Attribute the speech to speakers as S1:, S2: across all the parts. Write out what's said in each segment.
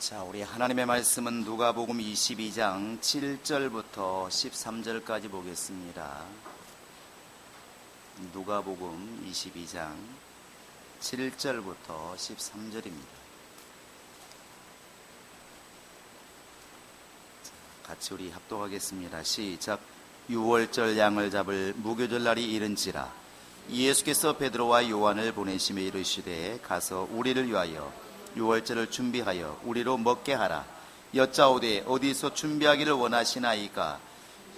S1: 자, 우리 하나님의 말씀은 누가복음 22장 7절부터 13절까지 보겠습니다. 누가복음 22장 7절부터 13절입니다. 같이 우리 합독하겠습니다. 시작. 유월절 양을 잡을 무교절 날이 이른지라 예수께서 베드로와 요한을 보내시며 이르시되 가서 우리를 위하여 유월절을 준비하여 우리로 먹게 하라. 여짜오되 어디서 준비하기를 원하시나이까?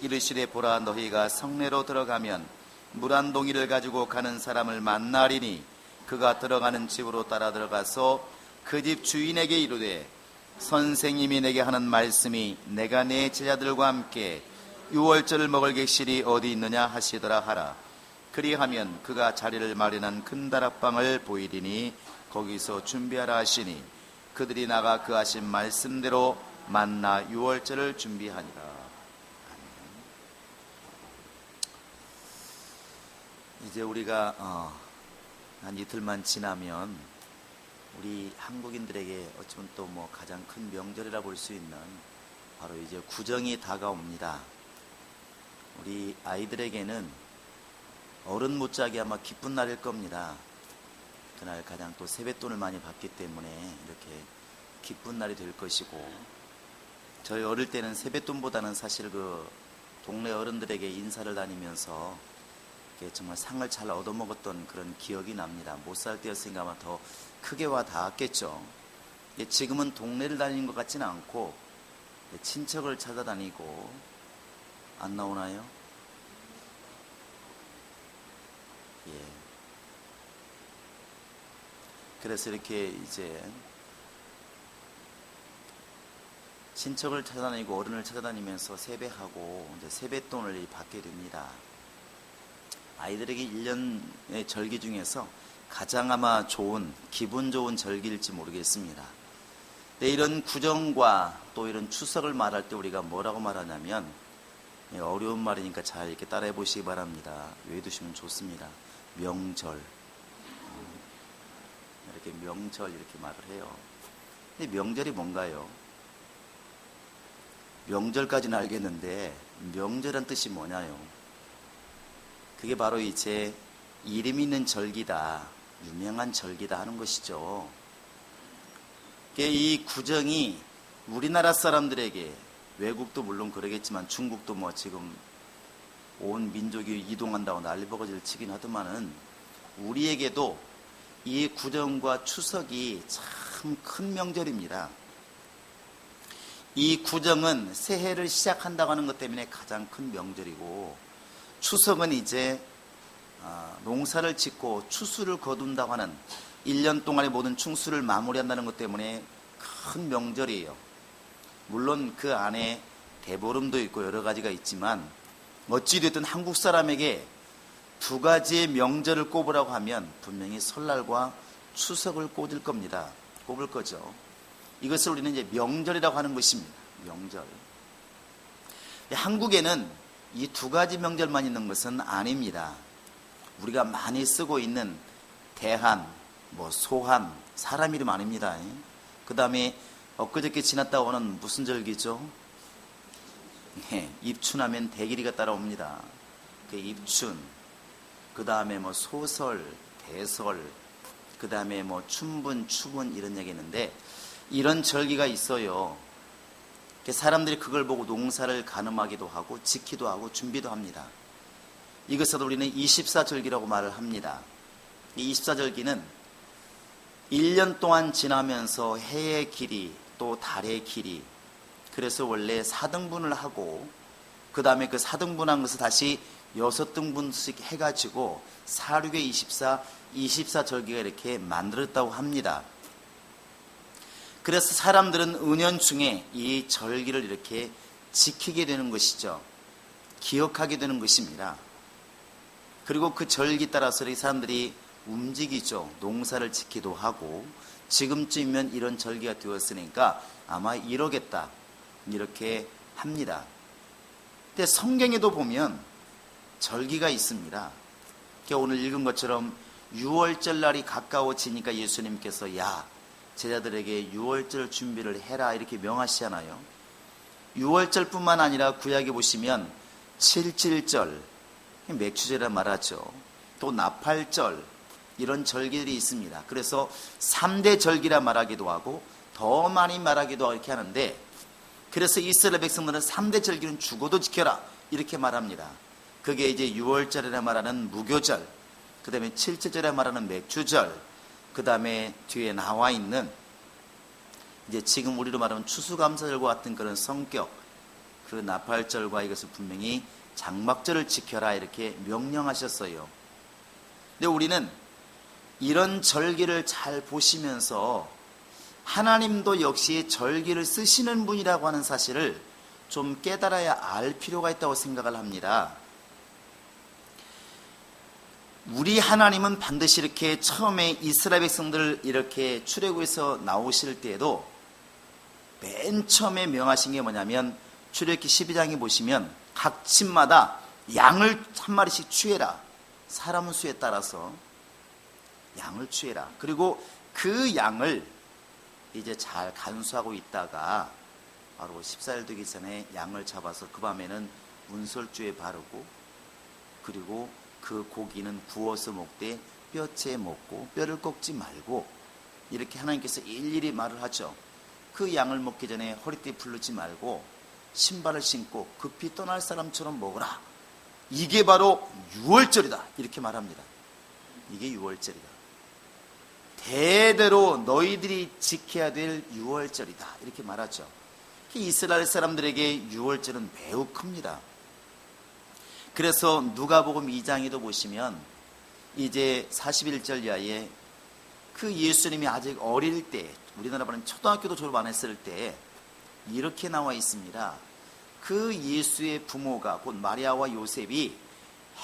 S1: 이르시되 보라, 너희가 성내로 들어가면 물 한 동이를 가지고 가는 사람을 만나리니 그가 들어가는 집으로 따라 들어가서 그 집 주인에게 이르되 선생님이 내게 하는 말씀이 내가 내 제자들과 함께 유월절을 먹을 객실이 어디 있느냐 하시더라 하라. 그리하면 그가 자리를 마련한 큰 다락방을 보이리니 거기서 준비하라 하시니 그들이 나가 그 하신 말씀대로 만나 유월절을 준비하니라. 이제 우리가 한 이틀만 지나면 우리 한국인들에게 어쩌면 또 가장 큰 명절이라 볼 수 있는 바로 이제 구정이 다가옵니다. 우리 아이들에게는 어른 못지않게 아마 기쁜 날일 겁니다. 그날 가장 또 세뱃돈을 많이 받기 때문에 이렇게 기쁜 날이 될 것이고, 저희 어릴 때는 세뱃돈보다는 사실 그 동네 어른들에게 인사를 다니면서 정말 상을 잘 얻어먹었던 그런 기억이 납니다. 못 살 때였으니까 아마 더 크게 와 닿았겠죠. 지금은 동네를 다니는 것 같지는 않고 친척을 찾아다니고, 안 나오나요? 예. 그래서 이렇게 이제 친척을 찾아다니고 어른을 찾아다니면서 세배하고 이제 세뱃돈을 받게 됩니다. 아이들에게 1년의 절기 중에서 가장 아마 좋은, 기분 좋은 절기일지 모르겠습니다. 근데 이런 구정과 또 이런 추석을 말할 때 우리가 뭐라고 말하냐면, 어려운 말이니까 잘 이렇게 따라해 보시기 바랍니다. 외워두시면 좋습니다. 명절. 이렇게 명절 이렇게 말을 해요. 근데 명절이 뭔가요? 명절까지는 알겠는데 명절한 뜻이 뭐냐요? 그게 바로 이제 이름 있는 절기다, 유명한 절기다 하는 것이죠. 이 구정이 우리나라 사람들에게, 외국도 물론 그러겠지만 중국도 지금 온 민족이 이동한다고 난리버거지를 치긴 하더만은, 우리에게도 이 구정과 추석이 참 큰 명절입니다. 이 구정은 새해를 시작한다고 하는 것 때문에 가장 큰 명절이고, 추석은 이제 농사를 짓고 추수를 거둔다고 하는 1년 동안의 모든 충수를 마무리한다는 것 때문에 큰 명절이에요. 물론 그 안에 대보름도 있고 여러 가지가 있지만, 어찌됐든 한국 사람에게 두 가지의 명절을 꼽으라고 하면 분명히 설날과 추석을 꼽을 겁니다. 꼽을 거죠. 이것을 우리는 이제 명절이라고 하는 것입니다. 명절. 한국에는 이 두 가지 명절만 있는 것은 아닙니다. 우리가 많이 쓰고 있는 대한, 소한, 사람 이름 아닙니다. 그 다음에 엊그저께 지났다 오는 무슨 절기죠? 입춘하면 대길이가 따라옵니다. 그 입춘. 그 다음에 소설, 대설, 그 다음에 춘분, 추분 이런 얘기 있는데, 이런 절기가 있어요. 사람들이 그걸 보고 농사를 가늠하기도 하고 짓기도 하고 준비도 합니다. 이것을 우리는 24절기라고 말을 합니다. 이 24절기는 1년 동안 지나면서 해의 길이 또 달의 길이, 그래서 원래 4등분을 하고 그 다음에 그 4등분한 것을 다시 6등분씩 해가지고 4, 6에 24, 24절기가 이렇게 만들었다고 합니다. 그래서 사람들은 은연중에 이 절기를 이렇게 지키게 되는 것이죠. 기억하게 되는 것입니다. 그리고 그 절기 따라서 이 사람들이 움직이죠. 농사를 짓기도 하고, 지금쯤이면 이런 절기가 되었으니까 아마 이러겠다, 이렇게 합니다. 근데 성경에도 보면 절기가 있습니다. 오늘 읽은 것처럼 6월절 날이 가까워지니까 예수님께서 제자들에게 유월절 준비를 해라 이렇게 명하시잖아요. 유월절뿐만 아니라 구약에 보시면 77절, 맥주절이라 말하죠. 또 나팔절, 이런 절기들이 있습니다. 그래서 3대 절기라 말하기도 하고 더 많이 말하기도 하고 이렇게 하는데, 그래서 이스라엘 백성들은 3대 절기는 죽어도 지켜라 이렇게 말합니다. 그게 이제 유월절이라 말하는 무교절, 그 다음에 7절이라 말하는 맥주절, 그 다음에 뒤에 나와 있는 이제 지금 우리로 말하면 추수감사절과 같은 그런 성격, 그 나팔절과 이것을 분명히 장막절을 지켜라 이렇게 명령하셨어요. 근데 우리는 이런 절기를 잘 보시면서 하나님도 역시 절기를 쓰시는 분이라고 하는 사실을 좀 깨달아야 알 필요가 있다고 생각을 합니다. 우리 하나님은 반드시 이렇게 처음에 이스라엘 백성들을 이렇게 출애굽에서 나오실 때에도 맨 처음에 명하신 게 뭐냐면, 출애굽기 12장에 보시면 각 집마다 양을 한 마리씩 취해라. 사람 수에 따라서 양을 취해라. 그리고 그 양을 이제 잘 간수하고 있다가 바로 14일 되기 전에 양을 잡아서 그 밤에는 문설주에 바르고, 그리고 그 고기는 구워서 먹되 뼈째 먹고 뼈를 꺾지 말고, 이렇게 하나님께서 일일이 말을 하죠. 그 양을 먹기 전에 허리띠 풀르지 말고 신발을 신고 급히 떠날 사람처럼 먹으라. 이게 바로 유월절이다 이렇게 말합니다. 이게 유월절이다. 대대로 너희들이 지켜야 될 유월절이다 이렇게 말하죠. 이스라엘 사람들에게 유월절은 매우 큽니다. 그래서 누가복음 2장에도 보시면 이제 41절 이하에 그 예수님이 아직 어릴 때, 우리나라 말하면 초등학교도 졸업 안 했을 때 이렇게 나와 있습니다. 그 예수의 부모가 곧 마리아와 요셉이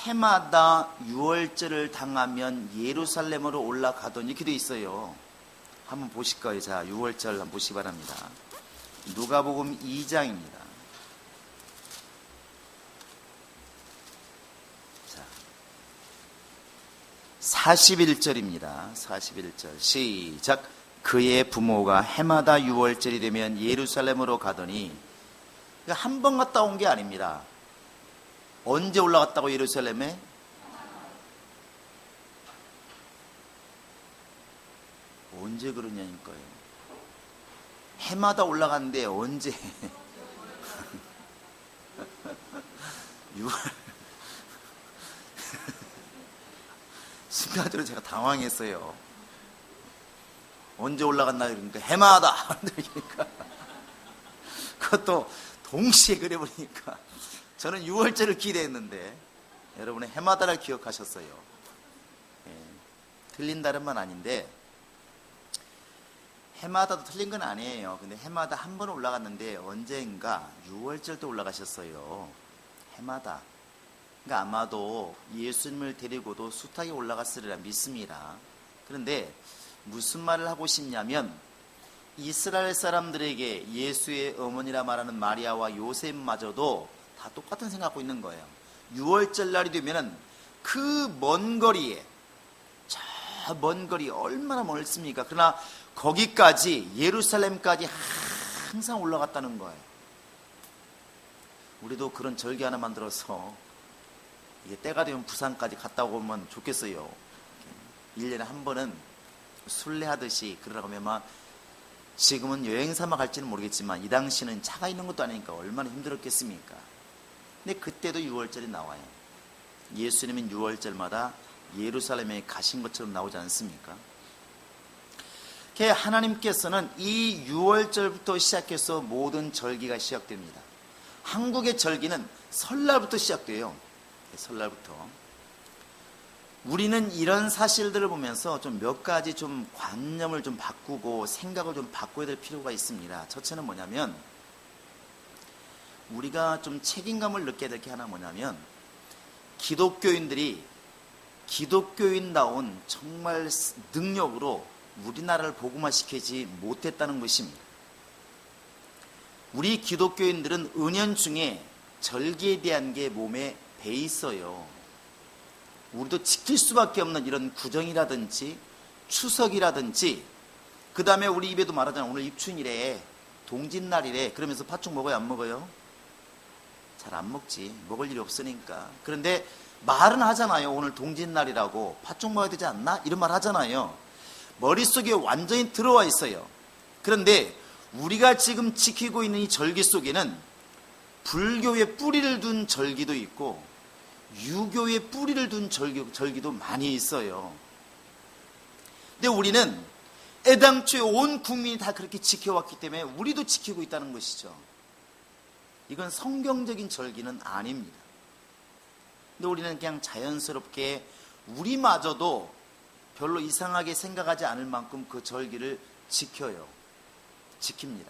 S1: 해마다 유월절을 당하면 예루살렘으로 올라가더니 이렇게 돼 있어요. 한번 보실까요? 자, 유월절 한번 보시기 바랍니다. 누가복음 2장입니다. 자, 41절입니다. 41절 시작. 그의 부모가 해마다 유월절이 되면 예루살렘으로 가더니, 한 번 갔다 온 게 아닙니다. 언제 올라갔다고 예루살렘에? 언제 그러냐니까요. 해마다 올라갔는데 언제? 6월 순간적으로 제가 당황했어요. 언제 올라갔나 그러니까 해마다 그러니까 그것도 동시에 그래버리니까 저는 6월절을 기대했는데 여러분은 해마다를 기억하셨어요. 예, 틀린 다름만 아닌데, 해마다도 틀린 건 아니에요. 근데 해마다 한 번 올라갔는데 언젠가 6월절 때 올라가셨어요. 해마다. 그러니까 아마도 예수님을 데리고도 숱하게 올라갔으리라 믿습니다. 그런데 무슨 말을 하고 싶냐면, 이스라엘 사람들에게 예수의 어머니라 말하는 마리아와 요셉마저도 다 똑같은 생각하고 있는 거예요. 6월절 날이 되면은 그 먼 거리에, 저 먼 거리 얼마나 멀습니까? 그러나 거기까지, 예루살렘까지 항상 올라갔다는 거예요. 우리도 그런 절기 하나 만들어서 이게 때가 되면 부산까지 갔다 오면 좋겠어요. 1년에 한 번은 순례하듯이 그러라고 하면, 막 지금은 여행 삼아 갈지는 모르겠지만 이 당시는 차가 있는 것도 아니니까 얼마나 힘들었겠습니까? 근데 그때도 6월절이 나와요. 예수님은 6월절마다 예루살렘에 가신 것처럼 나오지 않습니까? 하나님께서는 이 6월절부터 시작해서 모든 절기가 시작됩니다. 한국의 절기는 설날부터 시작돼요. 설날부터. 우리는 이런 사실들을 보면서 좀 몇 가지 좀 관념을 좀 바꾸고 생각을 좀 바꿔야 될 필요가 있습니다. 첫째는 뭐냐면, 우리가 좀 책임감을 느껴야 될 게 하나 뭐냐면, 기독교인들이 기독교인다운 정말 능력으로 우리나라를 복음화시키지 못했다는 것입니다. 우리 기독교인들은 은연중에 절기에 대한 게 몸에 배 있어요. 우리도 지킬 수밖에 없는 이런 구정이라든지 추석이라든지 그 다음에 우리 입에도 말하잖아. 오늘 입춘이래, 동짓날이래. 그러면서 팥죽 먹어요, 안 먹어요? 잘 안 먹지. 먹을 일이 없으니까. 그런데 말은 하잖아요. 오늘 동짓날이라고 팥죽 먹어야 되지 않나? 이런 말 하잖아요. 머릿속에 완전히 들어와 있어요. 그런데 우리가 지금 지키고 있는 이 절기 속에는 불교의 뿌리를 둔 절기도 있고 유교의 뿌리를 둔 절기도 많이 있어요. 근데 우리는 애당초에 온 국민이 다 그렇게 지켜왔기 때문에 우리도 지키고 있다는 것이죠. 이건 성경적인 절기는 아닙니다. 근데 우리는 그냥 자연스럽게 우리마저도 별로 이상하게 생각하지 않을 만큼 그 절기를 지켜요. 지킵니다.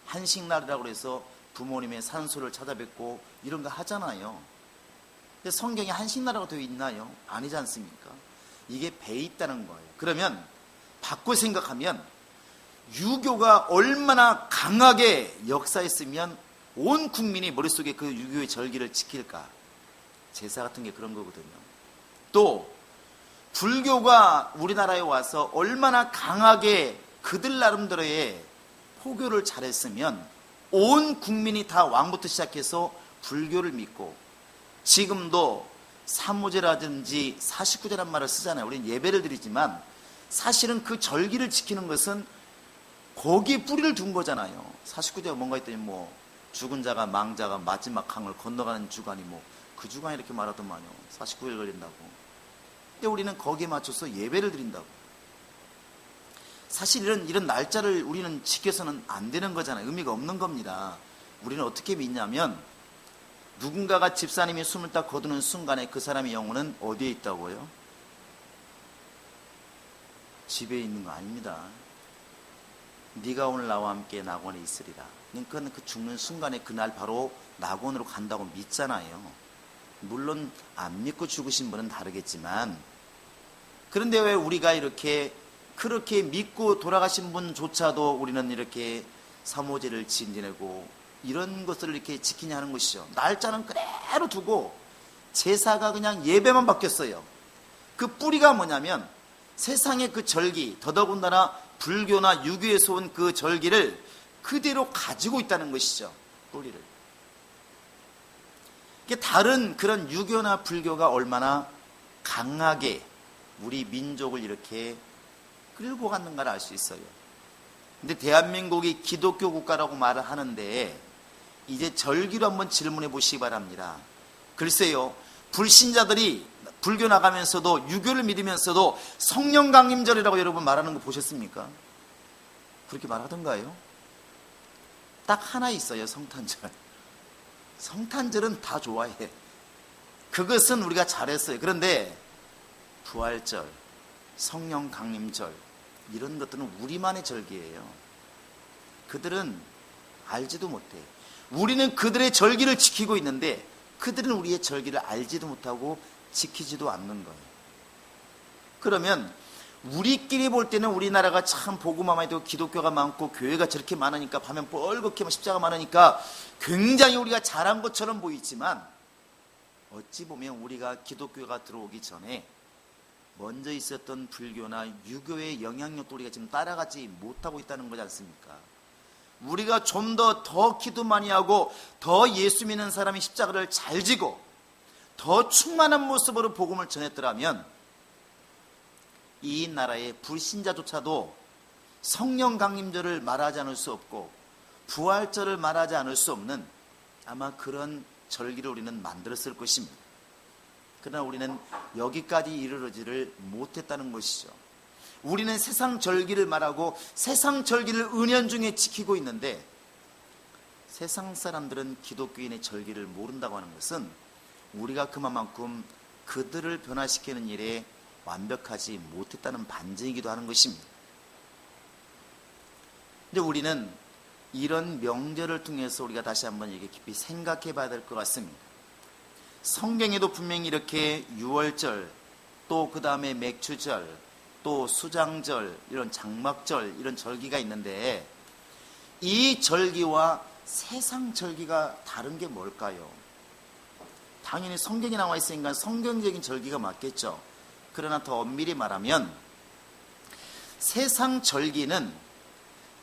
S1: 한식날이라고 해서 부모님의 산소를 찾아뵙고 이런 거 하잖아요. 근데 성경에 한식날이라고 되어 있나요? 아니지 않습니까? 이게 배 있다는 거예요. 그러면 바꿔 생각하면 유교가 얼마나 강하게 역사했으면 온 국민이 머릿속에 그 유교의 절기를 지킬까? 제사 같은 게 그런 거거든요. 또 불교가 우리나라에 와서 얼마나 강하게 그들 나름대로의 포교를 잘했으면 온 국민이 다 왕부터 시작해서 불교를 믿고 지금도 사무제라든지 49제란 말을 쓰잖아요. 우리는 예배를 드리지만 사실은 그 절기를 지키는 것은 거기에 뿌리를 둔 거잖아요. 49제가 뭔가 했더니 뭐 죽은 자가 망자가 마지막 강을 건너가는 주간이 뭐 그 주간이 이렇게 말하더만요. 49일 걸린다고. 근데 우리는 거기에 맞춰서 예배를 드린다고. 사실 이런 날짜를 우리는 지켜서는 안 되는 거잖아요. 의미가 없는 겁니다. 우리는 어떻게 믿냐면 누군가가 집사님이 숨을 딱 거두는 순간에 그 사람의 영혼은 어디에 있다고요? 집에 있는 거 아닙니다. 네가 오늘 나와 함께 낙원에 있으리라. 그러니까 그 죽는 순간에 그날 바로 낙원으로 간다고 믿잖아요. 물론 안 믿고 죽으신 분은 다르겠지만 그런데 왜 우리가 그렇게 믿고 돌아가신 분조차도 우리는 이렇게 사모제를 지내고 이런 것들을 이렇게 지키냐 하는 것이죠. 날짜는 그대로 두고 제사가 그냥 예배만 바뀌었어요. 그 뿌리가 뭐냐면 세상의 그 절기, 더더군다나 불교나 유교에서 온 그 절기를 그대로 가지고 있다는 것이죠. 뿌리를. 다른 그런 유교나 불교가 얼마나 강하게 우리 민족을 이렇게 끌고 갔는가를 알 수 있어요. 근데 대한민국이 기독교 국가라고 말을 하는데 이제 절기로 한번 질문해 보시기 바랍니다. 글쎄요, 불신자들이 불교 나가면서도 유교를 믿으면서도 성령 강림절이라고 여러분 말하는 거 보셨습니까? 그렇게 말하던가요? 딱 하나 있어요. 성탄절. 성탄절은 다 좋아해. 그것은 우리가 잘했어요. 그런데 부활절, 성령 강림절 이런 것들은 우리만의 절기예요. 그들은 알지도 못해. 우리는 그들의 절기를 지키고 있는데 그들은 우리의 절기를 알지도 못하고 지키지도 않는 거예요. 그러면 우리끼리 볼 때는 우리나라가 참 복음화 많이 되고 기독교가 많고 교회가 저렇게 많으니까 밤엔 뻘겋게 십자가 많으니까 굉장히 우리가 잘한 것처럼 보이지만 어찌 보면 우리가 기독교가 들어오기 전에 먼저 있었던 불교나 유교의 영향력도 우리가 지금 따라가지 못하고 있다는 거지 않습니까? 우리가 좀 더 기도 많이 하고 더 예수 믿는 사람이 십자가를 잘 지고 더 충만한 모습으로 복음을 전했더라면 이 나라의 불신자조차도 성령 강림절을 말하지 않을 수 없고 부활절을 말하지 않을 수 없는 아마 그런 절기를 우리는 만들었을 것입니다. 그러나 우리는 여기까지 이르러지를 못했다는 것이죠. 우리는 세상 절기를 말하고 세상 절기를 은연중에 지키고 있는데 세상 사람들은 기독교인의 절기를 모른다고 하는 것은 우리가 그만큼 그들을 변화시키는 일에 완벽하지 못했다는 반증이기도 하는 것입니다. 근데 우리는 이런 명절을 통해서 우리가 다시 한번 이렇게 깊이 생각해 봐야 될 것 같습니다. 성경에도 분명히 이렇게 유월절, 또 그 다음에 맥주절, 또 수장절, 이런 장막절, 이런 절기가 있는데 이 절기와 세상 절기가 다른 게 뭘까요? 당연히 성경에 나와 있으니까 성경적인 절기가 맞겠죠. 그러나 더 엄밀히 말하면 세상 절기는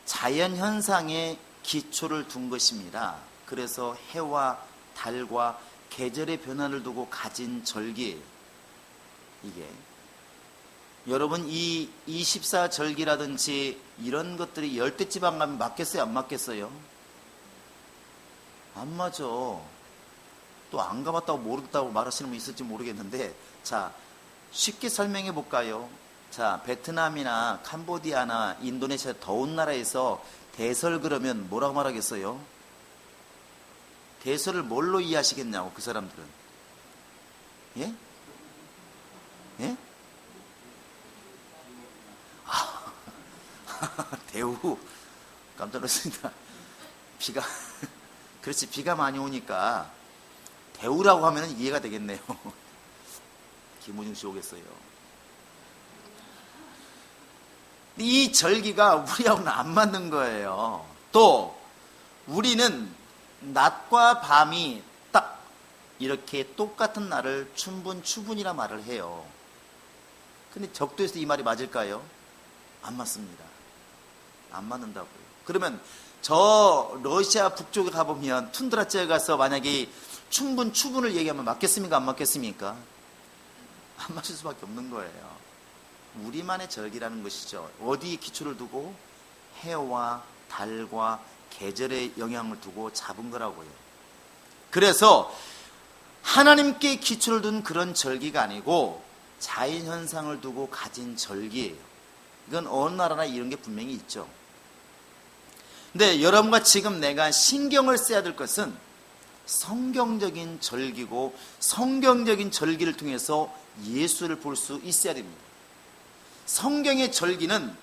S1: 자연 현상에 기초를 둔 것입니다. 그래서 해와 달과 계절의 변화를 두고 가진 절기예요. 이게 여러분 이 24절기라든지 이런 것들이 열대지방 가면 맞겠어요? 안 맞겠어요? 안 맞아. 또 안 가봤다고 모른다고 말하시는 분 있을지 모르겠는데, 자, 쉽게 설명해 볼까요? 자, 베트남이나 캄보디아나 인도네시아 더운 나라에서 대설 그러면 뭐라고 말하겠어요? 대설을 뭘로 이해하시겠냐고, 그 사람들은. 예? 예? 대우. 깜짝 놀랐습니다. 비가, 그렇지, 비가 많이 오니까 대우라고 하면 이해가 되겠네요. 김우중 씨 오겠어요. 이 절기가 우리하고는 안 맞는 거예요. 또 우리는 낮과 밤이 딱 이렇게 똑같은 날을 추분이라 말을 해요. 근데 적도에서 이 말이 맞을까요? 안 맞습니다. 안 맞는다고요. 그러면 저 러시아 북쪽에 가보면 툰드라 지역에 가서 만약에 추분을 얘기하면 맞겠습니까? 안 맞겠습니까? 안 맞을 수밖에 없는 거예요. 우리만의 절기라는 것이죠. 어디에 기초를 두고? 해와 달과 계절의 영향을 두고 잡은 거라고요. 그래서 하나님께 기초를 둔 그런 절기가 아니고 자연현상을 두고 가진 절기예요. 이건 어느 나라나 이런 게 분명히 있죠. 근데 여러분과 지금 내가 신경을 써야 될 것은 성경적인 절기고, 성경적인 절기를 통해서 예수를 볼 수 있어야 됩니다. 성경의 절기는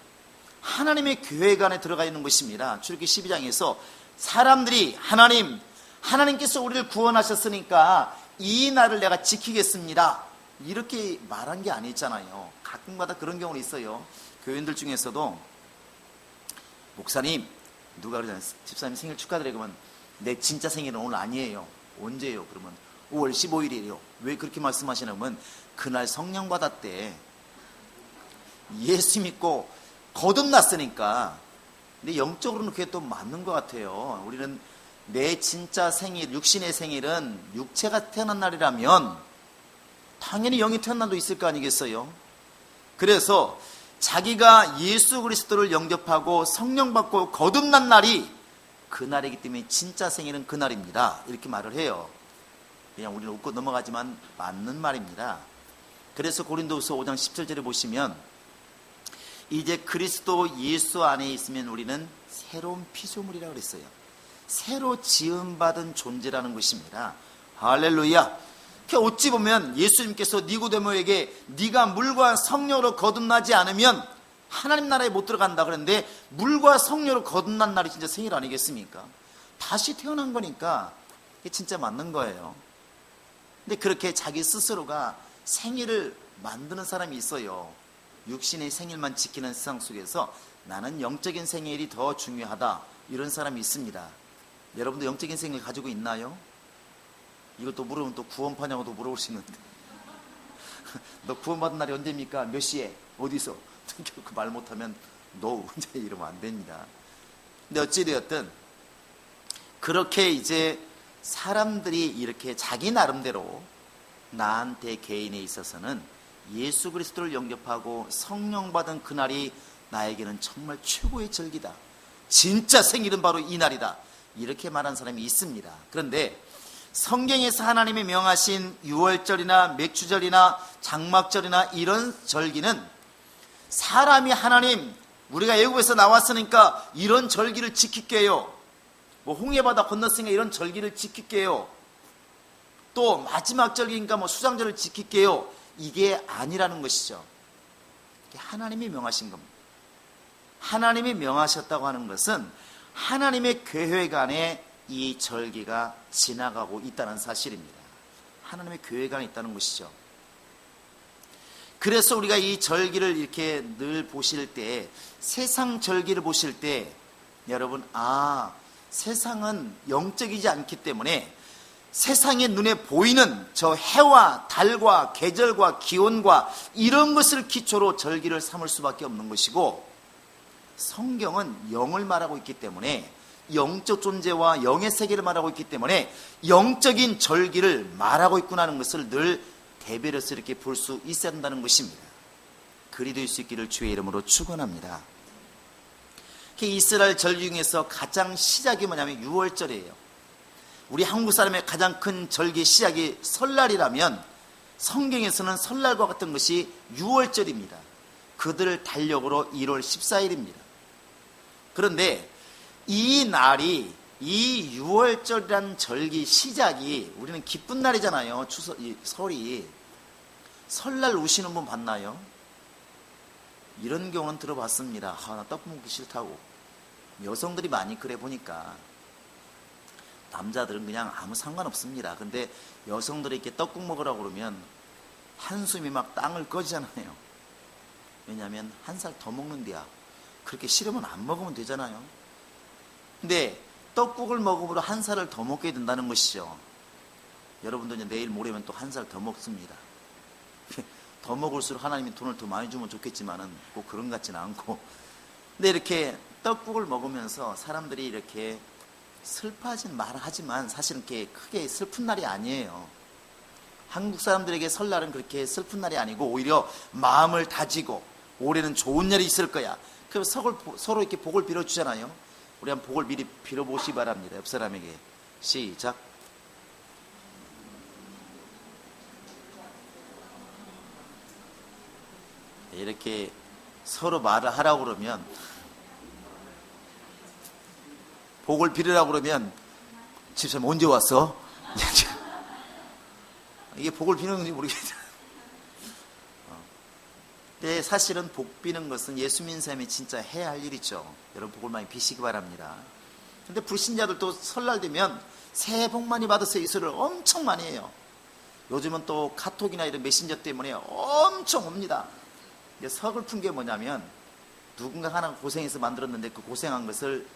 S1: 하나님의 계획 안에 들어가 있는 것입니다. 출애굽기 12장에서 사람들이 하나님께서 우리를 구원하셨으니까 이 날을 내가 지키겠습니다, 이렇게 말한 게 아니잖아요. 가끔가다 그런 경우는 있어요. 교인들 중에서도 목사님, 누가 그러잖아요. 집사님 생일 축하드려요. 그러면 내 진짜 생일은 오늘 아니에요. 언제예요? 그러면 5월 15일이에요. 왜 그렇게 말씀하시냐면 그날 성령 받았대. 예수 믿고 거듭났으니까. 근데 영적으로는 그게 또 맞는 것 같아요. 우리는 내 진짜 생일, 육신의 생일은 육체가 태어난 날이라면 당연히 영이 태어난 날도 있을 거 아니겠어요? 그래서 자기가 예수 그리스도를 영접하고 성령 받고 거듭난 날이 그날이기 때문에 진짜 생일은 그날입니다, 이렇게 말을 해요. 그냥 우리는 웃고 넘어가지만 맞는 말입니다. 그래서 고린도후서 5장 17절에 보시면 이제 그리스도 예수 안에 있으면 우리는 새로운 피조물이라고 그랬어요. 새로 지음받은 존재라는 것입니다. 할렐루야. 어찌 보면 예수님께서 니고데모에게 네가 물과 성령으로 거듭나지 않으면 하나님 나라에 못 들어간다 그랬는데, 물과 성령으로 거듭난 날이 진짜 생일 아니겠습니까? 다시 태어난 거니까 이게 진짜 맞는 거예요. 근데 그렇게 자기 스스로가 생일을 만드는 사람이 있어요. 육신의 생일만 지키는 세상 속에서 나는 영적인 생일이 더 중요하다, 이런 사람이 있습니다. 여러분도 영적인 생일 가지고 있나요? 이것도 물으면 또 구원파냐고도 물어볼 수 있는데 너 구원받은 날이 언제입니까? 몇 시에? 어디서? 그 말 못하면 노 이러면 안 됩니다. 근데 어찌되었든 그렇게 이제 사람들이 이렇게 자기 나름대로 나한테 개인에 있어서는 예수 그리스도를 영접하고 성령 받은 그날이 나에게는 정말 최고의 절기다, 진짜 생일은 바로 이 날이다, 이렇게 말하는 사람이 있습니다. 그런데 성경에서 하나님이 명하신 유월절이나 맥주절이나 장막절이나 이런 절기는 사람이 하나님, 우리가 애국에서 나왔으니까 이런 절기를 지킬게요, 뭐 홍해바다 건넜으니까 이런 절기를 지킬게요, 또 마지막 절기니까 뭐 수장절을 지킬게요, 이게 아니라는 것이죠. 하나님이 명하신 겁니다. 하나님이 명하셨다고 하는 것은 하나님의 계획 안에 이 절기가 지나가고 있다는 사실입니다. 하나님의 계획 안에 있다는 것이죠. 그래서 우리가 이 절기를 이렇게 늘 보실 때, 세상 절기를 보실 때 여러분, 세상은 영적이지 않기 때문에 세상의 눈에 보이는 저 해와 달과 계절과 기온과 이런 것을 기초로 절기를 삼을 수밖에 없는 것이고, 성경은 영을 말하고 있기 때문에, 영적 존재와 영의 세계를 말하고 있기 때문에 영적인 절기를 말하고 있구나 하는 것을 늘 대별해서 이렇게 볼 수 있어야 한다는 것입니다. 그리 될 수 있기를 주의 이름으로 축원합니다. 이스라엘 절기 중에서 가장 시작이 뭐냐면 6월절이에요. 우리 한국 사람의 가장 큰 절기 시작이 설날이라면 성경에서는 설날과 같은 것이 6월절입니다. 그들 달력으로 1월 14일입니다. 그런데 이 날이, 이 6월절이라는 절기 시작이 우리는 기쁜 날이잖아요. 설이. 설날 우시는 분 봤나요? 이런 경우는 들어봤습니다. 나 떡국 먹기 싫다고. 여성들이 많이 그래 보니까. 남자들은 그냥 아무 상관없습니다. 근데 여성들이 이렇게 떡국 먹으라고 그러면 한숨이 막 땅을 꺼지잖아요. 왜냐하면 한 살 더 먹는데야. 그렇게 싫으면 안 먹으면 되잖아요. 근데 떡국을 먹음으로 한 살을 더 먹게 된다는 것이죠. 여러분도 이제 내일 모레면 또 한 살 더 먹습니다. 더 먹을수록 하나님이 돈을 더 많이 주면 좋겠지만은 꼭 그런 것 같지는 않고. 근데 이렇게 떡국을 먹으면서 사람들이 이렇게 슬퍼하진 말을 하지만 사실은 이렇게 크게 슬픈 날이 아니에요. 한국 사람들에게 설날은 그렇게 슬픈 날이 아니고 오히려 마음을 다지고 올해는 좋은 날이 있을 거야. 그래서 서로 이렇게 복을 빌어주잖아요. 우리 한번 복을 미리 빌어보시기 바랍니다. 옆 사람에게. 시작. 이렇게 서로 말을 하라고 그러면, 복을 빌으라고 그러면, 집사님 언제 왔어? 이게 복을 비는 건지 모르겠어요. 근데 사실은 복 비는 것은 예수 믿는 사람이 진짜 해야 할 일이죠. 여러분 복을 많이 비시기 바랍니다. 근데 불신자들도 설날 되면 새해 복 많이 받으세요 이 소리를 엄청 많이 해요. 요즘은 또 카톡이나 이런 메신저 때문에 엄청 옵니다. 서글픈 게 뭐냐면, 누군가 하나 고생해서 만들었는데 그 고생한 것을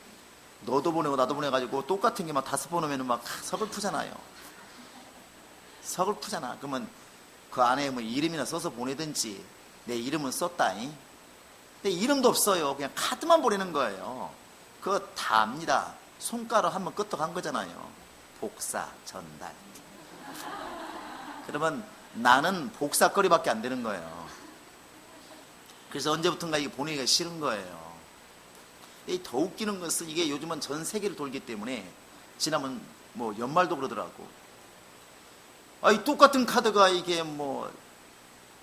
S1: 너도 보내고 나도 보내가지고 똑같은 게 막 5번 오면 막 서글프잖아요. 서글프잖아. 그러면 그 안에 뭐 이름이나 써서 보내든지, 내 이름은 썼다잉. 근데 이름도 없어요. 그냥 카드만 보내는 거예요. 그거 다 압니다. 손가락 한번 끄떡한 거잖아요. 복사, 전달. 그러면 나는 복사거리밖에 안 되는 거예요. 그래서 언제부턴가 이게 보내기가 싫은 거예요. 더 웃기는 것은 이게 요즘은 전 세계를 돌기 때문에, 지난번 뭐 연말도 그러더라고. 이 똑같은 카드가 이게 뭐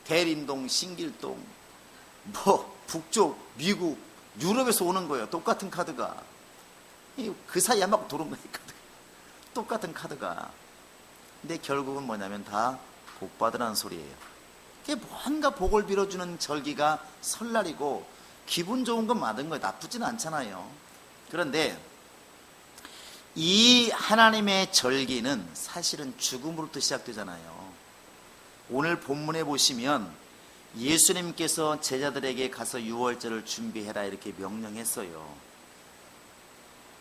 S1: 대림동, 신길동, 뭐 북쪽, 미국, 유럽에서 오는 거예요. 똑같은 카드가. 그 사이에 막 도는 거예요. 카드가. 똑같은 카드가. 근데 결국은 뭐냐면 다 복 받으라는 소리예요. 그게 뭔가 복을 빌어주는 절기가 설날이고, 기분 좋은 건 맞은 거예요. 나쁘지는 않잖아요. 그런데 이 하나님의 절기는 사실은 죽음으로부터 시작되잖아요. 오늘 본문에 보시면 예수님께서 제자들에게 가서 6월절을 준비해라 이렇게 명령했어요.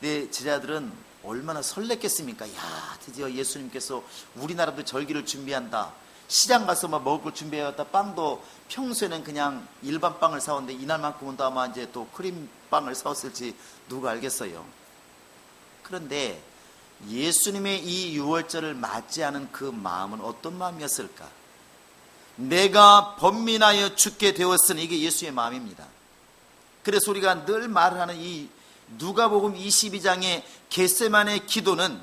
S1: 근데 제자들은 얼마나 설렜겠습니까? 야, 드디어 예수님께서 우리나라도 절기를 준비한다. 시장 가서 막 먹을 걸 준비해왔다. 빵도 평소에는 그냥 일반 빵을 사왔는데 이날만큼은 또 아마 이제 또 크림빵을 사왔을지 누가 알겠어요. 그런데 예수님의 이 6월절을 맞이하는 그 마음은 어떤 마음이었을까? 내가 번민하여 죽게 되었으니, 이게 예수의 마음입니다. 그래서 우리가 늘 말하는 이 누가복음 22장의 겟세마네 기도는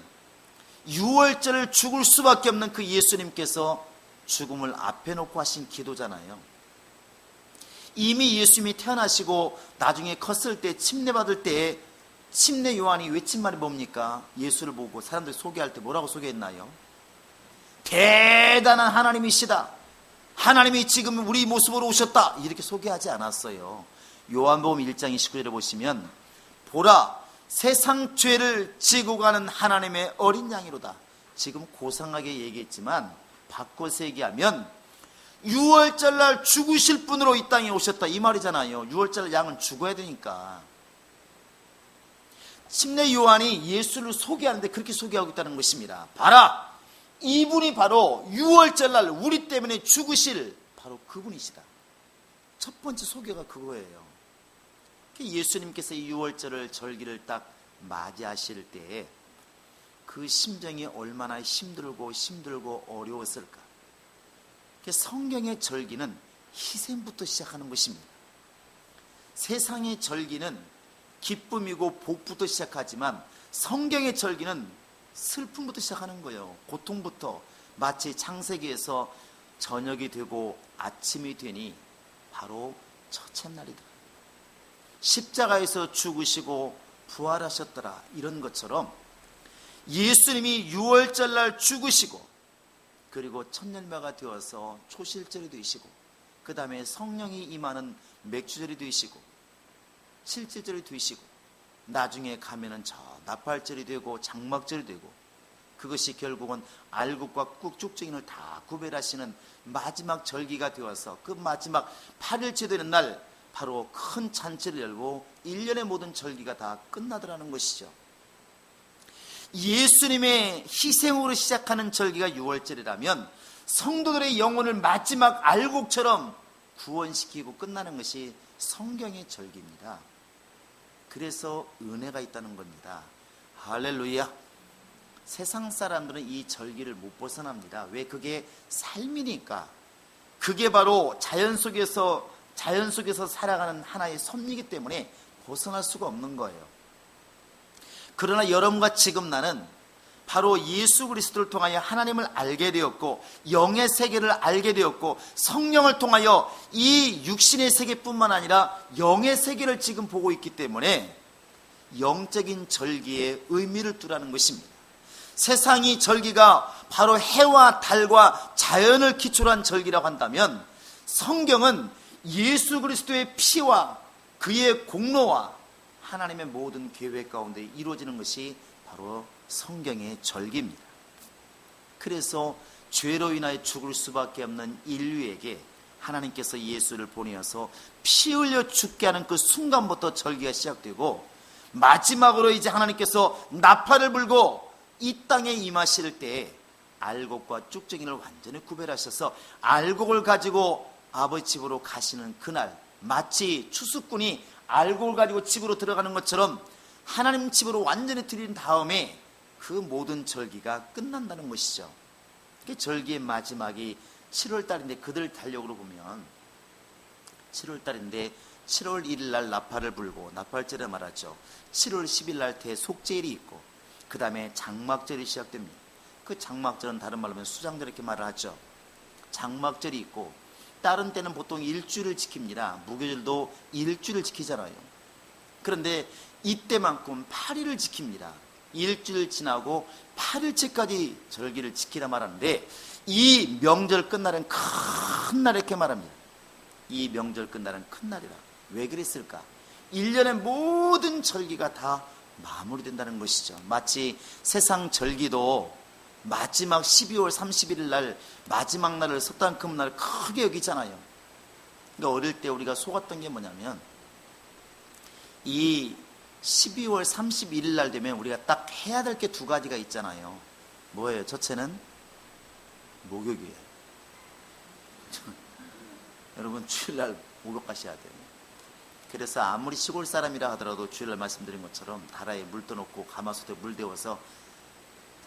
S1: 6월절을 죽을 수밖에 없는 그 예수님께서 죽음을 앞에 놓고 하신 기도잖아요. 이미 예수님이 태어나시고 나중에 컸을 때 침례받을 때에 침례 요한이 외친 말이 뭡니까? 예수를 보고 사람들이 소개할 때 뭐라고 소개했나요? 대단한 하나님이시다. 하나님이 지금 우리 모습으로 오셨다. 이렇게 소개하지 않았어요. 요한복음 1장 29절에 보시면, 보라, 세상 죄를 지고 가는 하나님의 어린 양이로다. 지금 고상하게 얘기했지만 바꿔서 얘기하면 6월절날 죽으실 분으로 이 땅에 오셨다, 이 말이잖아요. 6월절 양은 죽어야 되니까. 침례 요한이 예수를 소개하는데 그렇게 소개하고 있다는 것입니다. 봐라, 이분이 바로 유월절날 우리 때문에 죽으실 바로 그분이시다. 첫 번째 소개가 그거예요. 예수님께서 이 유월절을 절기를 딱 맞이하실 때에 그 심정이 얼마나 힘들고 어려웠을까. 성경의 절기는 희생부터 시작하는 것입니다. 세상의 절기는 기쁨이고 복부터 시작하지만 성경의 절기는 슬픔부터 시작하는 거예요. 고통부터. 마치 창세기에서 저녁이 되고 아침이 되니 바로 첫째 날이다. 십자가에서 죽으시고 부활하셨더라. 이런 것처럼 예수님이 유월절날 죽으시고 그리고 첫 열매가 되어서 초실절이 되시고 그 다음에 성령이 임하는 맥주절이 되시고 칠칠절이 되시고 나중에 가면은 저 나팔절이 되고 장막절이 되고 그것이 결국은 알곡과 쭉정이를 다 구별하시는 마지막 절기가 되어서 그 마지막 8일째 되는 날 바로 큰 잔치를 열고 1년의 모든 절기가 다 끝나더라는 것이죠. 예수님의 희생으로 시작하는 절기가 유월절이라면 성도들의 영혼을 마지막 알곡처럼 구원시키고 끝나는 것이 성경의 절기입니다. 그래서 은혜가 있다는 겁니다. 할렐루야. 세상 사람들은 이 절기를 못 벗어납니다. 왜? 그게 삶이니까. 그게 바로 자연 속에서 살아가는 하나의 섭리이기 때문에 벗어날 수가 없는 거예요. 그러나 여러분과 지금 나는 바로 예수 그리스도를 통하여 하나님을 알게 되었고 영의 세계를 알게 되었고 성령을 통하여 이 육신의 세계뿐만 아니라 영의 세계를 지금 보고 있기 때문에 영적인 절기의 의미를 두라는 것입니다. 세상이 절기가 바로 해와 달과 자연을 기초로 한 절기라고 한다면 성경은 예수 그리스도의 피와 그의 공로와 하나님의 모든 계획 가운데 이루어지는 것이 바로 성경의 절기입니다. 그래서 죄로 인하여 죽을 수밖에 없는 인류에게 하나님께서 예수를 보내어서 피 흘려 죽게 하는 그 순간부터 절기가 시작되고 마지막으로 이제 하나님께서 나팔을 불고 이 땅에 임하실 때에 알곡과 쭉정이를 완전히 구별하셔서 알곡을 가지고 아버지 집으로 가시는 그날 마치 추수꾼이 알곡을 가지고 집으로 들어가는 것처럼 하나님 집으로 완전히 들인 다음에 그 모든 절기가 끝난다는 것이죠. 절기의 마지막이 7월달인데 그들 달력으로 보면 7월달인데 7월 1일 날 나팔을 불고 나팔절에 말하죠. 7월 10일 날 대속제일이 있고 그 다음에 장막절이 시작됩니다. 그 장막절은 다른 말로 하면 수장절 이렇게 말을 하죠. 장막절이 있고 다른 때는 보통 일주일을 지킵니다. 무교절도 일주일을 지키잖아요. 그런데 이때만큼 8일을 지킵니다. 일주일 지나고 8일째까지 절기를 지키라 말하는데 이 명절 끝날은 큰 날 이렇게 말합니다. 이 명절 끝날은 큰 날이라. 왜 그랬을까? 1년의 모든 절기가 다 마무리된다는 것이죠. 마치 세상 절기도 마지막 12월 31일 날 마지막 날을 석탄금 날 크게 여기잖아요. 그러니까 어릴 때 우리가 속았던 게 뭐냐면 이 12월 31일 날 되면 우리가 딱 해야 될 게 두 가지가 있잖아요. 뭐예요? 첫째는 목욕이에요. 여러분 주일날 목욕 가셔야 돼요. 그래서 아무리 시골 사람이라 하더라도 주일날 말씀드린 것처럼 다라에 물 떠놓고 가마솥에 물 데워서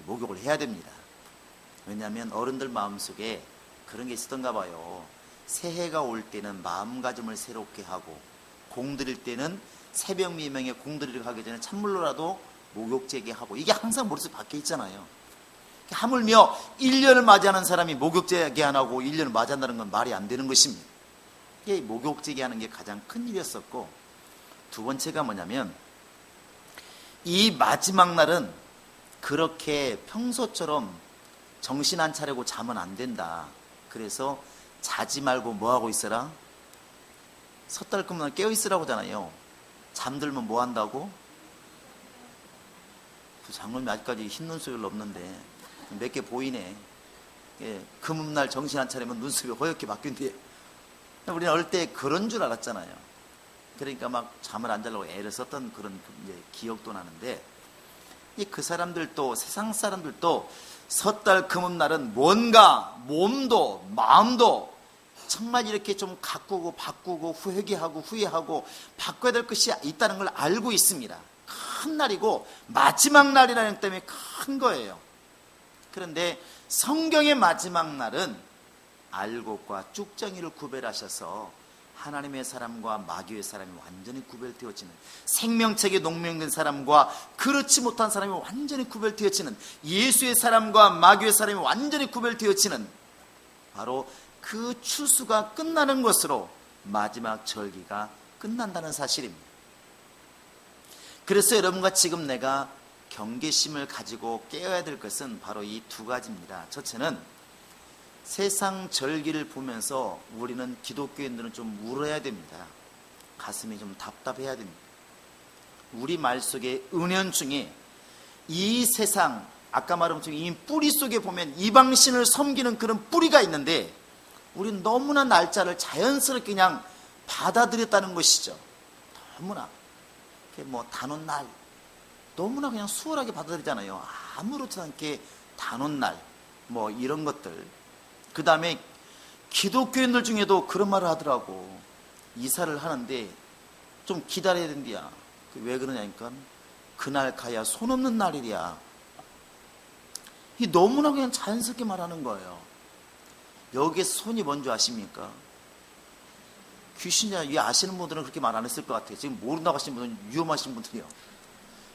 S1: 목욕을 해야 됩니다. 왜냐하면 어른들 마음속에 그런 게 있었던가 봐요. 새해가 올 때는 마음가짐을 새롭게 하고 공들일 때는 새벽 미명에 공들이러 가기 전에 찬물로라도 목욕제게 하고 이게 항상 머릿속에 박혀 있잖아요. 하물며 1년을 맞이하는 사람이 목욕제게 안 하고 1년을 맞이한다는 건 말이 안 되는 것입니다. 이게 목욕제게 하는 게 가장 큰 일이었었고 두 번째가 뭐냐면 이 마지막 날은 그렇게 평소처럼 정신 안 차리고 자면 안 된다. 그래서 자지 말고 뭐 하고 있어라? 섣달 금날 깨어 있으라고 하잖아요. 잠들면 뭐 한다고? 그 장로님이 아직까지 흰 눈썹이 별로 없는데 몇 개 보이네. 예, 금음날 정신 안 차리면 눈썹이 허옇게 바뀐대. 우리는 어릴 때 그런 줄 알았잖아요. 그러니까 막 잠을 안 자려고 애를 썼던 그런 이제 기억도 나는데 그 사람들도, 세상 사람들도 섣달 금음날은 뭔가 몸도 마음도 정말 이렇게 좀 가꾸고 바꾸고 회개하고 후회하고 바꿔야 될 것이 있다는 걸 알고 있습니다. 큰 날이고 마지막 날이라는 때문에 큰 거예요. 그런데 성경의 마지막 날은 알곡과 쭉정이를 구별하셔서 하나님의 사람과 마귀의 사람이 완전히 구별되어지는, 생명책에 농명된 사람과 그렇지 못한 사람이 완전히 구별되어지는, 예수의 사람과 마귀의 사람이 완전히 구별되어지는, 바로 그 추수가 끝나는 것으로 마지막 절기가 끝난다는 사실입니다. 그래서 여러분과 지금 내가 경계심을 가지고 깨어야 될 것은 바로 이 두 가지입니다. 첫째는 세상 절기를 보면서 우리는, 기독교인들은 좀 울어야 됩니다. 가슴이 좀 답답해야 됩니다. 우리 말 속에 은연중에 이 세상, 아까 말한 것처럼 이 뿌리 속에 보면 이방신을 섬기는 그런 뿌리가 있는데 우리는 너무나 날짜를 자연스럽게 그냥 받아들였다는 것이죠. 너무나 뭐 단오날 너무나 그냥 수월하게 받아들이잖아요. 아무렇지 않게 단오날 뭐 이런 것들. 그 다음에 기독교인들 중에도 그런 말을 하더라고. 이사를 하는데 좀 기다려야 된디야. 왜 그러냐니까 그날 가야 손 없는 날이랴. 이 너무나 그냥 자연스럽게 말하는 거예요. 여기에서 손이 뭔지 아십니까? 귀신이야. 이 아시는 분들은 그렇게 말 안 했을 것 같아요. 지금 모른다고 하시는 분들은 위험하신 분들이요.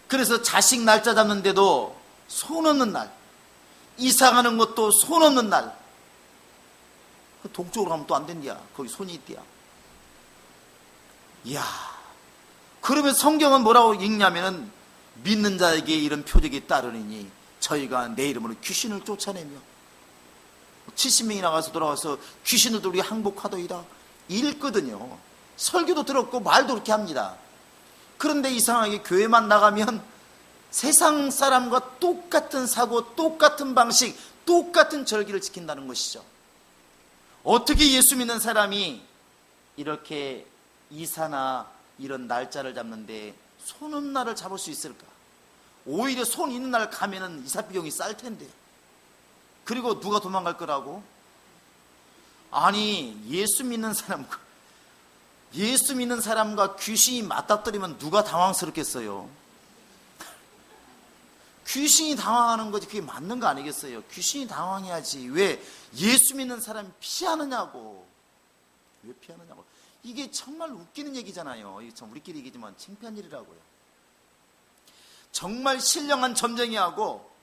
S1: 그래서 자식 날짜 잡는데도 손 없는 날, 이사 가는 것도 손 없는 날. 동쪽으로 가면 또 안 된디야. 거기 손이 있디야. 이야. 그러면 성경은 뭐라고 읽냐면은 믿는 자에게 이런 표적이 따르니 저희가 내 이름으로 귀신을 쫓아내며 70명이 나가서 돌아와서 귀신들도 우리 항복하더이다 읽거든요. 설교도 들었고 말도 그렇게 합니다. 그런데 이상하게 교회만 나가면 세상 사람과 똑같은 사고, 똑같은 방식, 똑같은 절기를 지킨다는 것이죠. 어떻게 예수 믿는 사람이 이렇게 이사나 이런 날짜를 잡는데 손 없는 날을 잡을 수 있을까? 오히려 손 있는 날 가면은 이사 비용이 쌀 텐데. 그리고 누가 도망갈 거라고? 아니, 예수 믿는 사람과 귀신이 맞닥뜨리면 누가 당황스럽겠어요? 귀신이 당황하는 거지 그게 맞는 거 아니겠어요? 귀신이 당황해야지. 왜 예수 믿는 사람이 피하느냐고. 왜 피하느냐고. 이게 정말 웃기는 얘기잖아요. 이게 참 우리끼리 얘기지만 창피한 일이라고요. 정말 신령한 점쟁이하고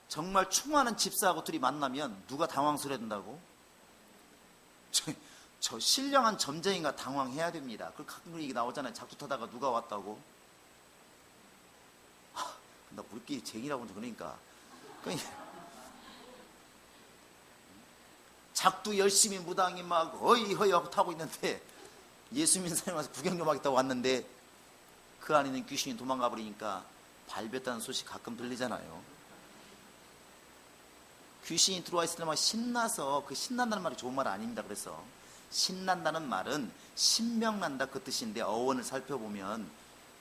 S1: 정말 충만한 집사하고 둘이 만나면 누가 당황스러워야 된다고? 저 신령한 점쟁이가 당황해야 됩니다. 그 가끔 얘기 나오잖아요. 작두 타다가 누가 왔다고? 나 우리끼리 쟁이라고 그러니까 작두 열심히 무당이 막 허이허이 하고 타고 있는데 예수 믿는 사람이 와서 구경 좀 하겠다고 왔는데 그 안에 있는 귀신이 도망가 버리니까 발렸다는 소식 가끔 들리잖아요. 귀신이 들어와 있을 때만 신나서, 그 신난다는 말이 좋은 말 아닙니다. 그래서 신난다는 말은 신명난다 그 뜻인데, 어원을 살펴보면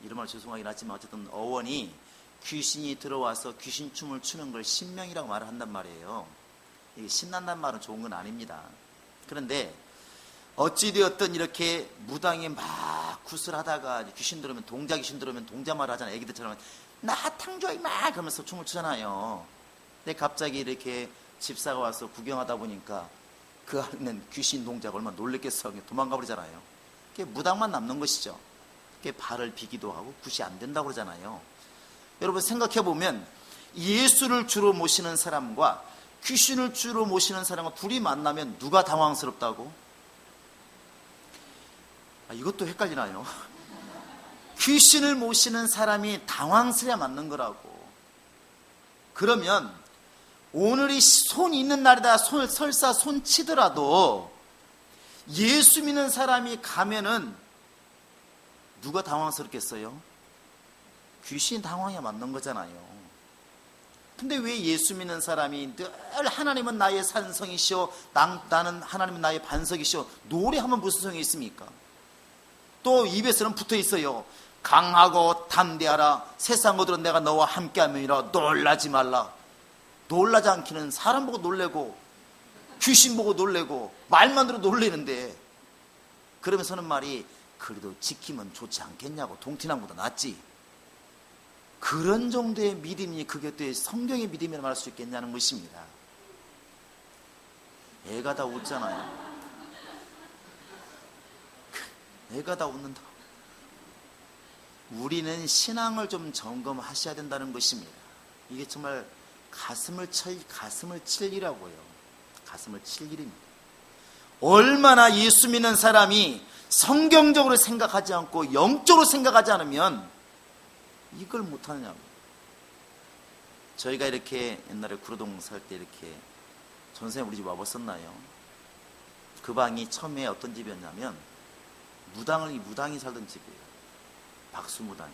S1: 이런 말 죄송하긴 하지만 어쨌든 어원이 귀신이 들어와서 귀신춤을 추는 걸 신명이라고 말을 한단 말이에요. 이게 신난다는 말은 좋은 건 아닙니다. 그런데 어찌되었든 이렇게 무당이 막 구슬하다가 귀신 들어오면, 동자 귀신 들어오면 동자 말을 하잖아요. 애기들처럼 나 탕조이 막 그러면서 춤을 추잖아요. 근데 갑자기 이렇게 집사가 와서 구경하다 보니까 그 안에 있는 귀신 동자가 얼마나 놀랬겠어. 도망가 버리잖아요. 그게 무당만 남는 것이죠. 그게 발을 비기도 하고 굿이 안 된다고 그러잖아요. 여러분 생각해보면 예수를 주로 모시는 사람과 귀신을 주로 모시는 사람과 둘이 만나면 누가 당황스럽다고? 이것도 헷갈리나요? 귀신을 모시는 사람이 당황스러야 맞는 거라고. 그러면 오늘이 손 있는 날이다 설사 손 치더라도 예수 믿는 사람이 가면은 누가 당황스럽겠어요? 귀신이 당황해야 맞는 거잖아요. 근데 왜 예수 믿는 사람이 늘 하나님은 나의 산성이시오, 나는 하나님은 나의 반석이시오 노래하면 무슨 성이 있습니까? 또 입에서는 붙어 있어요. 강하고 담대하라. 세상 것들은 내가 너와 함께함이라. 놀라지 말라. 놀라지 않기는 사람 보고 놀래고 귀신 보고 놀래고 말만 들어 놀래는데, 그러면서 하는 말이 그래도 지키면 좋지 않겠냐고. 동티나무보다 낫지. 그런 정도의 믿음이 그게 또 성경의 믿음이라 말할 수 있겠냐는 것입니다. 애가 다 웃잖아요. 애가 다 웃는다. 우리는 신앙을 좀 점검하셔야 된다는 것입니다. 이게 정말 가슴을 칠 일이라고요. 가슴을 칠 일입니다. 얼마나 예수 믿는 사람이 성경적으로 생각하지 않고 영적으로 생각하지 않으면 이걸 못하느냐고. 저희가 이렇게 옛날에 구로동 살 때 이렇게 전생에 우리 집 와봤었나요? 그 방이 처음에 어떤 집이었냐면 무당이 살던 집이에요. 박수무당이.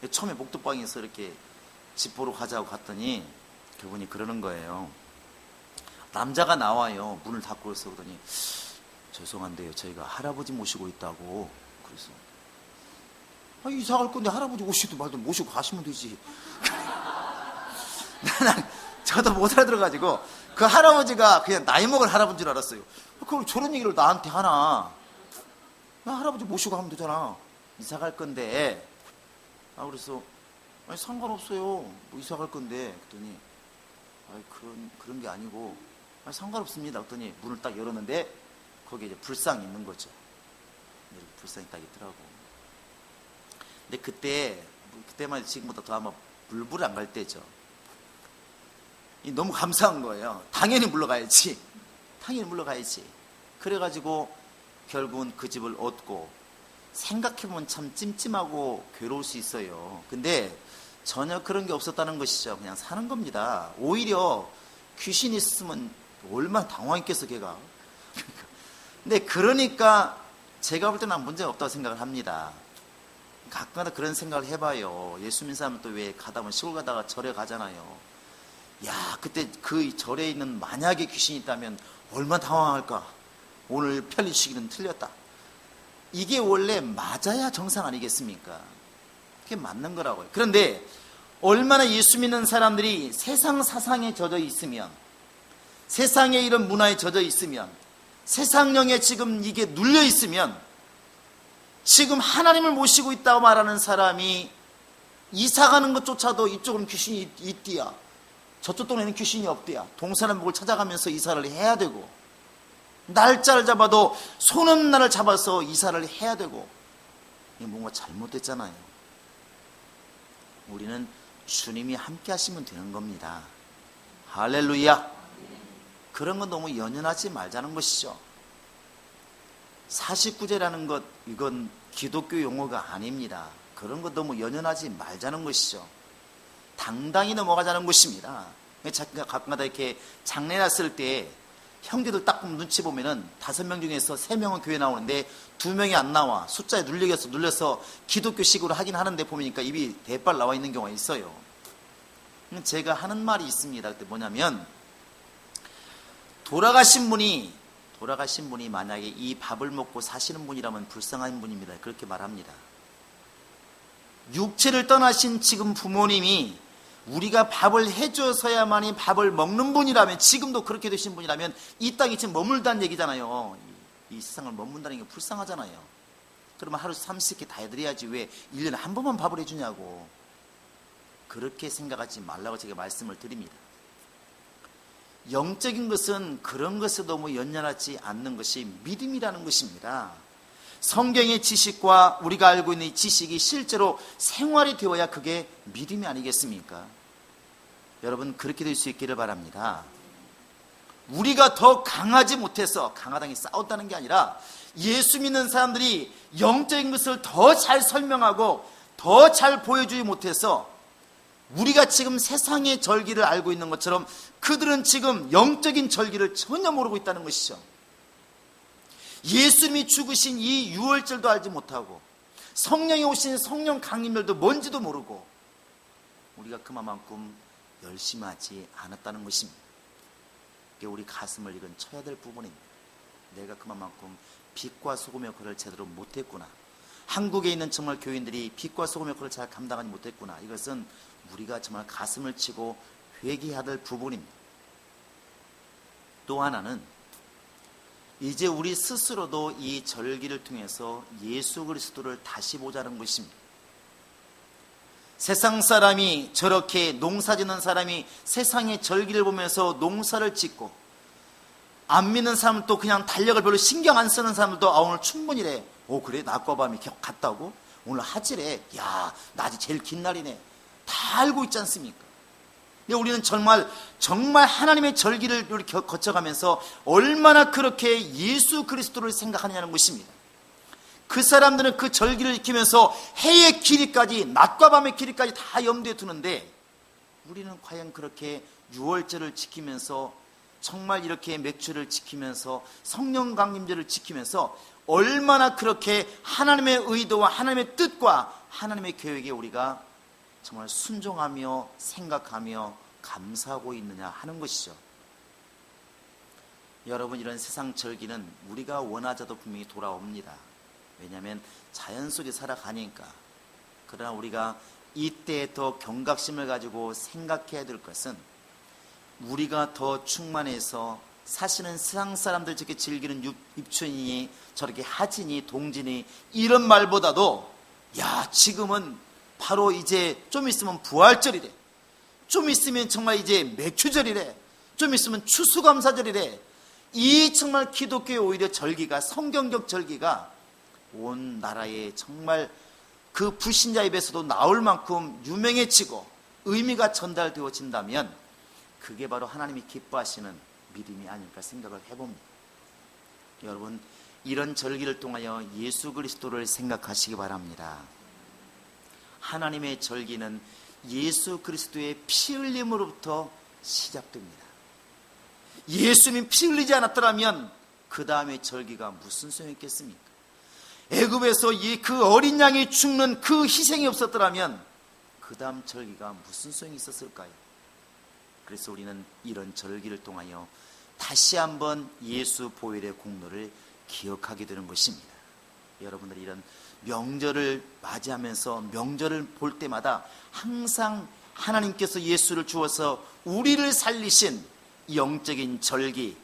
S1: 처음에 목도방에서 이렇게 집 보러 가자고 갔더니 그분이 그러는 거예요. 남자가 나와요. 문을 닫고 있어. 그러더니 죄송한데요, 저희가 할아버지 모시고 있다고. 그래서 이사 갈 건데 할아버지 오시도 말도 모시고 가시면 되지. 저도 못 알아들어가지고 그 할아버지가 그냥 나이 먹은 할아버지인 줄 알았어요. 그걸 저런 얘기를 나한테 하나. 나 할아버지 모시고 가면 되잖아. 이사 갈 건데. 그래서 상관없어요. 뭐 이사 갈 건데. 그랬더니 그런 게 아니고 상관없습니다. 그랬더니 문을 딱 열었는데 거기에 이제 불상이 있는 거죠. 이렇게 불상이 딱 있더라고. 근데 그때만 지금보다 더 아마 불불 안 갈 때죠. 너무 감사한 거예요. 당연히 물러가야지. 그래가지고 결국은 그 집을 얻고, 생각해보면 참 찜찜하고 괴로울 수 있어요. 근데 전혀 그런 게 없었다는 것이죠. 그냥 사는 겁니다. 오히려 귀신이 있으면 얼마나 당황했겠어 걔가. 근데 그러니까 제가 볼 때는 문제가 없다고 생각을 합니다. 가끔가다 그런 생각을 해봐요. 예수 믿는 사람은 또 왜 가다 보면 시골 가다가 절에 가잖아요. 야, 그때 그 절에 있는 만약에 귀신이 있다면 얼마나 당황할까. 오늘 편리시기는 틀렸다. 이게 원래 맞아야 정상 아니겠습니까? 그게 맞는 거라고요. 그런데 얼마나 예수 믿는 사람들이 세상 사상에 젖어 있으면, 세상의 이런 문화에 젖어 있으면, 세상령에 지금 이게 눌려 있으면, 지금 하나님을 모시고 있다고 말하는 사람이 이사 가는 것조차도 이쪽은 귀신이 있디야, 저쪽 동네는 귀신이 없디야, 동서남북을 찾아가면서 이사를 해야 되고, 날짜를 잡아도 손은 날을 잡아서 이사를 해야 되고, 이게 뭔가 잘못됐잖아요. 우리는 주님이 함께 하시면 되는 겁니다. 할렐루야. 그런 건 너무 연연하지 말자는 것이죠. 49제라는 것, 이건 기독교 용어가 아닙니다. 그런 거 너무 연연하지 말자는 것이죠. 당당히 넘어가자는 것입니다. 가끔가다 이렇게 장례 났을 때 형제들 딱 눈치 보면은 5명 중에서 3명은 교회 나오는데 2명이 안 나와. 숫자에 눌려서 기독교식으로 하긴 하는데 보니까 입이 대빨 나와 있는 경우가 있어요. 제가 하는 말이 있습니다. 그때 뭐냐면, 돌아가신 분이 만약에 이 밥을 먹고 사시는 분이라면 불쌍한 분입니다. 그렇게 말합니다. 육체를 떠나신 지금 부모님이 우리가 밥을 해줘서야만이 밥을 먹는 분이라면, 지금도 그렇게 되신 분이라면 이 땅에 지금 머물다는 얘기잖아요. 이 세상을 머문다는 게 불쌍하잖아요. 그러면 하루 30끼 다 해드려야지 왜 1년에 한 번만 밥을 해주냐고. 그렇게 생각하지 말라고 제가 말씀을 드립니다. 영적인 것은 그런 것에 너무 연연하지 않는 것이 믿음이라는 것입니다. 성경의 지식과 우리가 알고 있는 이 지식이 실제로 생활이 되어야 그게 믿음이 아니겠습니까? 여러분, 그렇게 될 수 있기를 바랍니다. 우리가 더 강하지 못해서 강하다니 싸웠다는 게 아니라, 예수 믿는 사람들이 영적인 것을 더 잘 설명하고 더 잘 보여주지 못해서 우리가 지금 세상의 절기를 알고 있는 것처럼 그들은 지금 영적인 절기를 전혀 모르고 있다는 것이죠. 예수님이 죽으신 이 유월절도 알지 못하고 성령이 오신 성령 강림절도 뭔지도 모르고 우리가 그만큼 열심히 하지 않았다는 것입니다. 이게 우리 가슴을 이건 쳐야 될 부분입니다. 내가 그만큼 빛과 소금의 역할을 제대로 못했구나. 한국에 있는 정말 교인들이 빛과 소금의 역할을 잘 감당하지 못했구나. 이것은 우리가 정말 가슴을 치고 회개해야 될 부분입니다. 또 하나는 이제 우리 스스로도 이 절기를 통해서 예수 그리스도를 다시 보자는 것입니다. 세상 사람이 저렇게 농사 짓는 사람이 세상의 절기를 보면서 농사를 짓고, 안 믿는 사람은 또 그냥 달력을 별로 신경 안 쓰는 사람들도 오늘 충분히래. 그래? 낮과 밤이 같다고? 오늘 하지래. 야, 낮이 제일 긴 날이네. 다 알고 있지 않습니까? 근데 우리는 정말 하나님의 절기를 거쳐가면서 얼마나 그렇게 예수 그리스도를 생각하느냐는 것입니다. 그 사람들은 그 절기를 지키면서 해의 길이까지, 낮과 밤의 길이까지 다 염두에 두는데, 우리는 과연 그렇게 유월절을 지키면서, 정말 이렇게 맥주를 지키면서, 성령 강림절을 지키면서 얼마나 그렇게 하나님의 의도와 하나님의 뜻과 하나님의 계획에 우리가 정말 순종하며 생각하며 감사하고 있느냐 하는 것이죠. 여러분, 이런 세상 절기는 우리가 원하자도 분명히 돌아옵니다. 왜냐하면 자연 속에 살아가니까. 그러나 우리가 이때 더 경각심을 가지고 생각해야 될 것은, 우리가 더 충만해서, 사실은 세상 사람들 저렇게 즐기는 입춘이니 저렇게 하진이 동진이 이런 말보다도, 야, 지금은 바로 이제 좀 있으면 부활절이래, 좀 있으면 정말 이제 맥주절이래, 좀 있으면 추수감사절이래. 이 정말 기독교의 오히려 절기가, 성경적 절기가 온 나라에 정말 그 불신자 입에서도 나올 만큼 유명해지고 의미가 전달되어진다면, 그게 바로 하나님이 기뻐하시는 믿음이 아닐까 생각을 해봅니다. 여러분, 이런 절기를 통하여 예수 그리스도를 생각하시기 바랍니다. 하나님의 절기는 예수 그리스도의 피 흘림으로부터 시작됩니다. 예수님 피 흘리지 않았더라면 그 다음에 절기가 무슨 소용이 있겠습니까? 애굽에서 그 어린 양이 죽는 그 희생이 없었더라면 그 다음 절기가 무슨 소용이 있었을까요? 그래서 우리는 이런 절기를 통하여 다시 한번 예수 보혈의 공로를 기억하게 되는 것입니다. 여러분들이 이런 명절을 맞이하면서, 명절을 볼 때마다 항상 하나님께서 예수를 주어서 우리를 살리신 영적인 절기,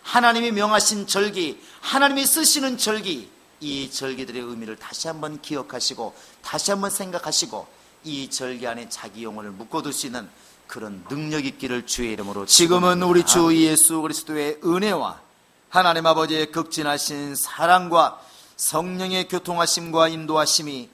S1: 하나님이 명하신 절기, 하나님이 쓰시는 절기, 이 절기들의 의미를 다시 한번 기억하시고 다시 한번 생각하시고, 이 절기 안에 자기 영혼을 묶어둘 수 있는 그런 능력 있기를 주의 이름으로. 지금은 우리 주 예수 그리스도의 은혜와 하나님 아버지의 극진하신 사랑과 성령의 교통하심과 인도하심이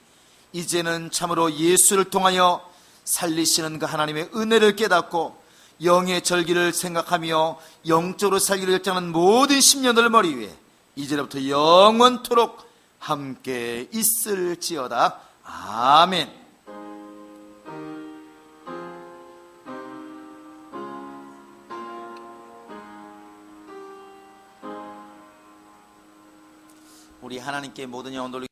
S1: 이제는 참으로 예수를 통하여 살리시는 그 하나님의 은혜를 깨닫고 영의 절기를 생각하며 영적으로 살기를 결정하는 모든 심령들 머리 위에 이제부터 영원토록 함께 있을지어다. 아멘. 우리 하나님께 모든 영혼 돌리고